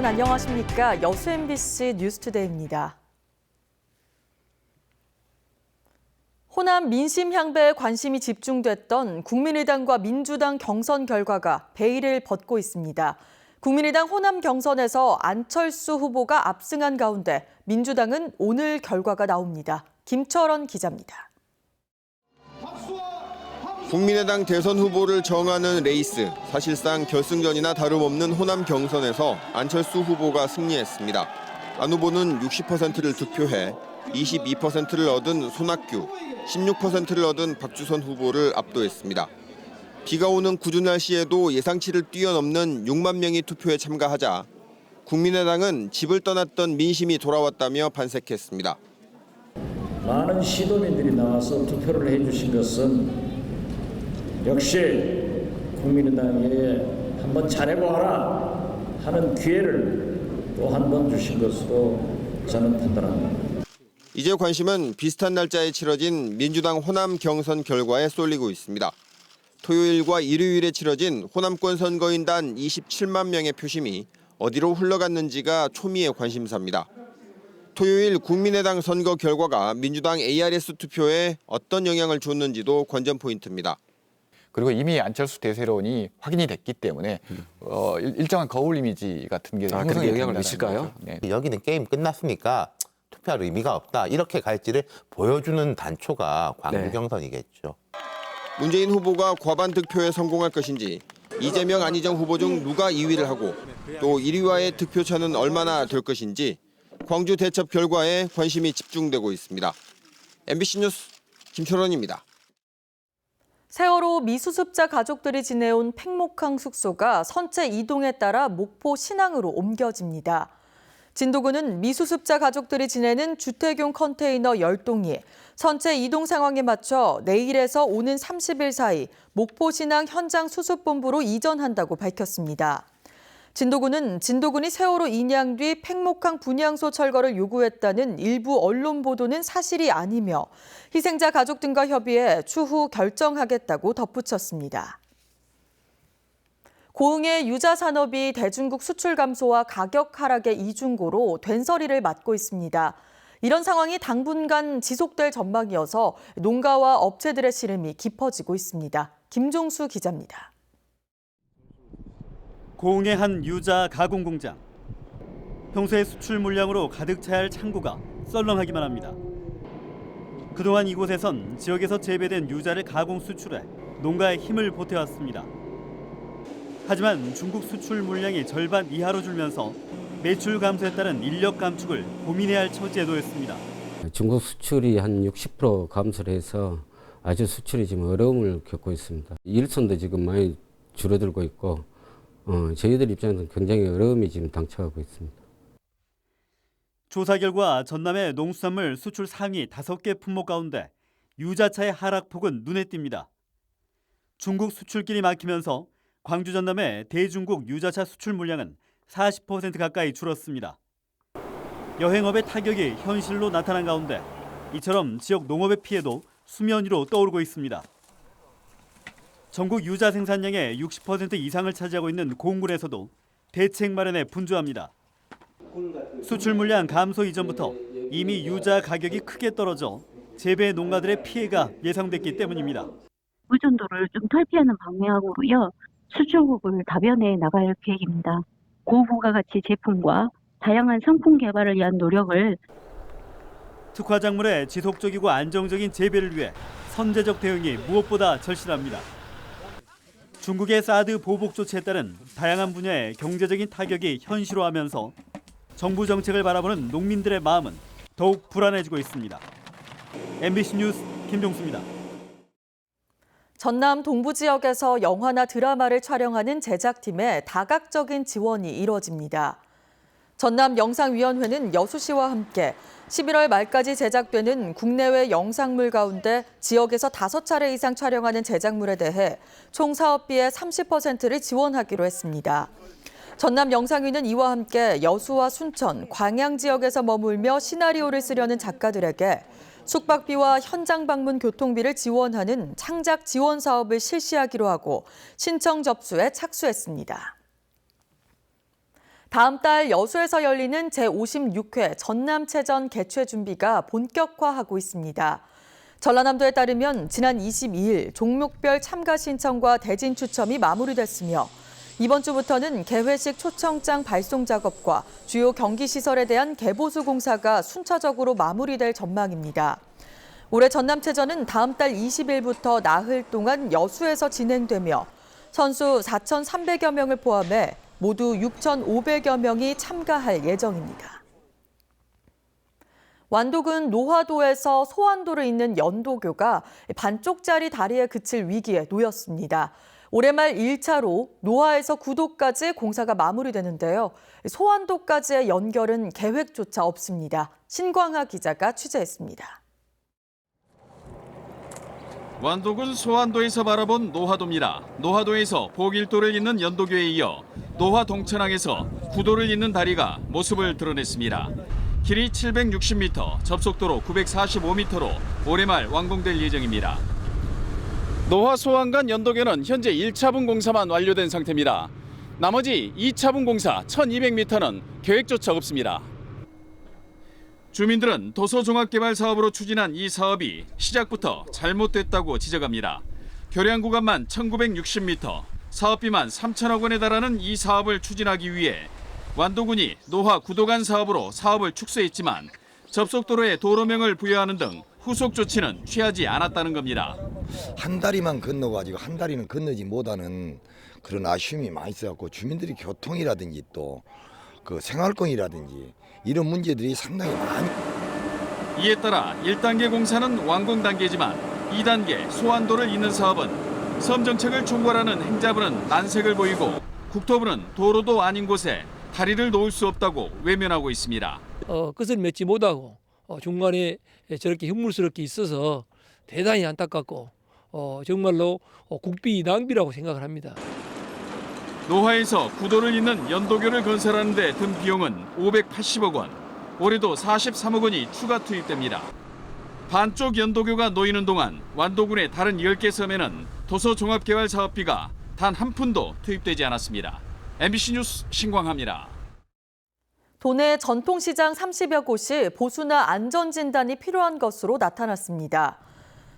여러분 안녕하십니까? 여수 MBC 뉴스투데이입니다. 호남 민심 향배에 관심이 집중됐던 국민의당과 민주당 경선 결과가 베일을 벗고 있습니다. 국민의당 호남 경선에서 안철수 후보가 압승한 가운데 민주당은 오늘 결과가 나옵니다. 김철원 기자입니다. 국민의당 대선 후보를 정하는 레이스, 사실상 결승전이나 다름없는 호남 경선에서 안철수 후보가 승리했습니다. 안 후보는 60%를 득표해 22%를 얻은 손학규, 16%를 얻은 박주선 후보를 압도했습니다. 비가 오는 궂은 날씨에도 예상치를 뛰어넘는 6만 명이 투표에 참가하자 국민의당은 집을 떠났던 민심이 돌아왔다며 반색했습니다. 많은 시도민들이 나와서 투표를 해주신 것은 역시 국민의당에 한번 잘해보아라 하는 기회를 또 한 번 주신 것으로 저는 판단합니다. 이제 관심은 비슷한 날짜에 치러진 민주당 호남 경선 결과에 쏠리고 있습니다. 토요일과 일요일에 치러진 호남권 선거인단 27만 명의 표심이 어디로 흘러갔는지가 초미의 관심사입니다. 토요일 국민의당 선거 결과가 민주당 ARS 투표에 어떤 영향을 줬는지도 관전 포인트입니다. 그리고 이미 안철수 대세론이 확인이 됐기 때문에 일정한 거울 이미지 같은 게 그런 영향을 미칠까요? 네. 여기는 게임 끝났으니까 투표할 의미가 없다. 이렇게 갈지를 보여주는 단초가 광주 경선이겠죠. 문재인 후보가 과반 득표에 성공할 것인지, 이재명, 안희정 후보 중 누가 2위를 하고 또 1위와의 득표차는 얼마나 될 것인지 광주 대첩 결과에 관심이 집중되고 있습니다. MBC 뉴스 김철원입니다. 세월호 미수습자 가족들이 지내온 팽목항 숙소가 선체 이동에 따라 목포 신항으로 옮겨집니다. 진도군은 미수습자 가족들이 지내는 주택용 컨테이너 10동이 선체 이동 상황에 맞춰 내일에서 오는 30일 사이 목포 신항 현장 수습본부로 이전한다고 밝혔습니다. 진도군은 진도군이 세월호 인양 뒤 팽목항 분향소 철거를 요구했다는 일부 언론 보도는 사실이 아니며 희생자 가족 등과 협의해 추후 결정하겠다고 덧붙였습니다. 고흥의 유자 산업이 대중국 수출 감소와 가격 하락의 이중고로 된서리를 맞고 있습니다. 이런 상황이 당분간 지속될 전망이어서 농가와 업체들의 시름이 깊어지고 있습니다. 김종수 기자입니다. 고흥의 한 유자 가공 공장. 평소에 수출 물량으로 가득 차야 할 창고가 썰렁하기만 합니다. 그동안 이곳에선 지역에서 재배된 유자를 가공 수출해 농가에 힘을 보태왔습니다. 하지만 중국 수출 물량이 절반 이하로 줄면서 매출 감소에 따른 인력 감축을 고민해야 할 처지에 놓였습니다. 중국 수출이 한 60% 감소를 해서 아주 수출이 지금 어려움을 겪고 있습니다. 일손도 지금 많이 줄어들고 있고 저희들 입장에서는 굉장히 어려움이 지금 당쳐가고 있습니다. 조사 결과 전남의 농수산물 수출 상위 5개 품목 가운데 유자차의 하락폭은 눈에 띕니다. 중국 수출길이 막히면서 광주 전남의 대중국 유자차 수출 물량은 40% 가까이 줄었습니다. 여행업의 타격이 현실로 나타난 가운데 이처럼 지역 농업의 피해도 수면 위로 떠오르고 있습니다. 전국 유자 생산량의 60% 이상을 차지하고 있는 고흥군에서도 대책 마련에 분주합니다. 수출 물량 감소 이전부터 이미 유자 가격이 크게 떨어져 재배 농가들의 피해가 예상됐기 때문입니다. 의존도를 좀 탈피하는 방향으로요. 수출국을 다변해 나갈 계획입니다. 고부가가치 제품과 다양한 상품 개발을 위한 노력을 특화 작물의 지속적이고 안정적인 재배를 위해 선제적 대응이 무엇보다 절실합니다. 중국의 사드 보복 조치에 따른 다양한 분야의 경제적인 타격이 현실화하면서 정부 정책을 바라보는 농민들의 마음은 더욱 불안해지고 있습니다. MBC 뉴스 김종수입니다. 전남 동부 지역에서 영화나 드라마를 촬영하는 제작팀의 다각적인 지원이 이뤄집니다. 전남 영상위원회는 여수시와 함께 11월 말까지 제작되는 국내외 영상물 가운데 지역에서 5차례 이상 촬영하는 제작물에 대해 총 사업비의 30%를 지원하기로 했습니다. 전남 영상위는 이와 함께 여수와 순천, 광양 지역에서 머물며 시나리오를 쓰려는 작가들에게 숙박비와 현장 방문 교통비를 지원하는 창작 지원 사업을 실시하기로 하고 신청 접수에 착수했습니다. 다음 달 여수에서 열리는 제56회 전남체전 개최 준비가 본격화하고 있습니다. 전라남도에 따르면 지난 22일 종목별 참가 신청과 대진 추첨이 마무리됐으며 이번 주부터는 개회식 초청장 발송 작업과 주요 경기시설에 대한 개보수 공사가 순차적으로 마무리될 전망입니다. 올해 전남체전은 다음 달 20일부터 나흘 동안 여수에서 진행되며 선수 4,300여 명을 포함해 모두 6,500여 명이 참가할 예정입니다. 완도군 노화도에서 소환도를 잇는 연도교가 반쪽짜리 다리에 그칠 위기에 놓였습니다. 올해 말 1차로 노화에서 구도까지 공사가 마무리되는데요. 소환도까지의 연결은 계획조차 없습니다. 신광하 기자가 취재했습니다. 완도군 소환도에서 바라본 노화도입니다. 노화도에서 복일도를 잇는 연도교에 이어 노화 동천항에서 구도를 잇는 다리가 모습을 드러냈습니다. 길이 760m, 접속도로 945m로 올해 말 완공될 예정입니다. 노화 소환간 연도교는 현재 1차분 공사만 완료된 상태입니다. 나머지 2차분 공사 1200m는 계획조차 없습니다. 주민들은 도서종합개발 사업으로 추진한 이 사업이 시작부터 잘못됐다고 지적합니다. 교량 구간만 1960m, 사업비만 3천억 원에 달하는 이 사업을 추진하기 위해 완도군이 노화 구도간 사업으로 사업을 축소했지만 접속도로에 도로명을 부여하는 등 후속 조치는 취하지 않았다는 겁니다. 한 다리만 건너가지고 한 다리는 건너지 못하는 그런 아쉬움이 많이 있어갖고 주민들이 교통이라든지 또 그 생활권이라든지 이런 문제들이 상당히 많이. 이에 따라 1단계 공사는 완공 단계지만 2단계 소환도를 잇는 사업은 섬 정책을 총괄하는 행자부는 난색을 보이고 국토부는 도로도 아닌 곳에 다리를 놓을 수 없다고 외면하고 있습니다. 끝을 맺지 못하고 중간에 저렇게 흉물스럽게 있어서 대단히 안타깝고 정말로 국비 낭비라고 생각을 합니다. 노화에서 구도를 잇는 연도교를 건설하는 데 든 비용은 580억 원, 올해도 43억 원이 추가 투입됩니다. 반쪽 연도교가 놓이는 동안 완도군의 다른 10개 섬에는 도서종합개발 사업비가 단 한 푼도 투입되지 않았습니다. MBC 뉴스 신광하입니다. 도내 전통시장 30여 곳이 보수나 안전진단이 필요한 것으로 나타났습니다.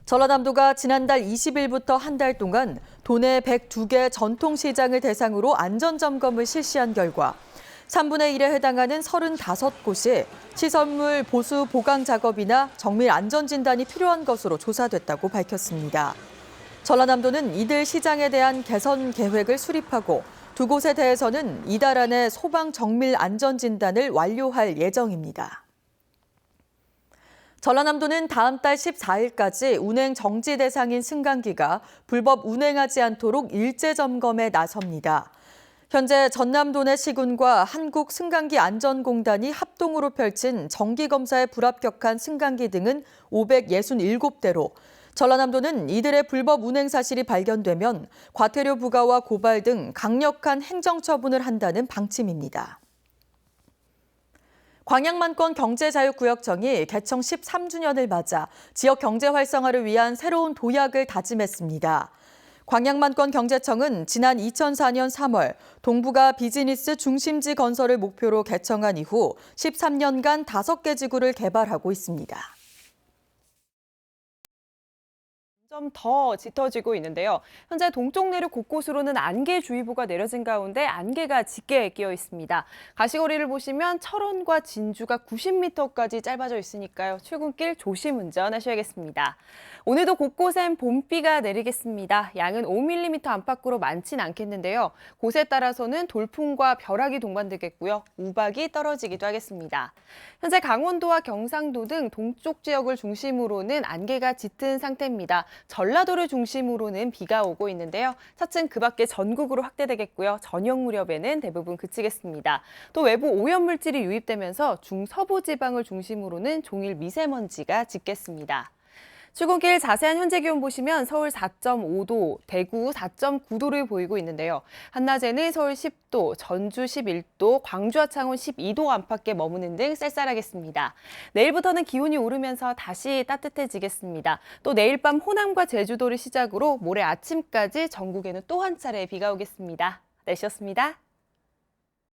전라남도가 지난달 20일부터 한 달 동안 도내 102개 전통시장을 대상으로 안전점검을 실시한 결과 3분의 1에 해당하는 35곳이 시설물 보수 보강 작업이나 정밀 안전진단이 필요한 것으로 조사됐다고 밝혔습니다. 전라남도는 이들 시장에 대한 개선 계획을 수립하고 두 곳에 대해서는 이달 안에 소방 정밀 안전진단을 완료할 예정입니다. 전라남도는 다음 달 14일까지 운행 정지 대상인 승강기가 불법 운행하지 않도록 일제 점검에 나섭니다. 현재 전남도내 시군과 한국승강기안전공단이 합동으로 펼친 정기검사에 불합격한 승강기 등은 567대로 전라남도는 이들의 불법 운행 사실이 발견되면 과태료 부과와 고발 등 강력한 행정처분을 한다는 방침입니다. 광양만권 경제자유구역청이 개청 13주년을 맞아 지역 경제 활성화를 위한 새로운 도약을 다짐했습니다. 광양만권 경제청은 지난 2004년 3월 동부가 비즈니스 중심지 건설을 목표로 개청한 이후 13년간 5개 지구를 개발하고 있습니다. 좀 더 짙어지고 있는데요. 현재 동쪽 내륙 곳곳으로는 안개주의보가 내려진 가운데 안개가 짙게 끼어 있습니다. 가시거리를 보시면 철원과 진주가 90m까지 짧아져 있으니까요. 출근길 조심 운전하셔야겠습니다. 오늘도 곳곳엔 봄비가 내리겠습니다. 양은 5mm 안팎으로 많진 않겠는데요. 곳에 따라서는 돌풍과 벼락이 동반되겠고요. 우박이 떨어지기도 하겠습니다. 현재 강원도와 경상도 등 동쪽 지역을 중심으로는 안개가 짙은 상태입니다. 전라도를 중심으로는 비가 오고 있는데요. 차츰 그 밖에 전국으로 확대되겠고요. 저녁 무렵에는 대부분 그치겠습니다. 또 외부 오염물질이 유입되면서 중서부 지방을 중심으로는 종일 미세먼지가 짙겠습니다. 출근길 자세한 현재 기온 보시면 서울 4.5도, 대구 4.9도를 보이고 있는데요. 한낮에는 서울 10도, 전주 11도, 광주와 창원 12도 안팎에 머무는 등 쌀쌀하겠습니다. 내일부터는 기온이 오르면서 다시 따뜻해지겠습니다. 또 내일 밤 호남과 제주도를 시작으로 모레 아침까지 전국에는 또 한 차례 비가 오겠습니다. 날씨였습니다.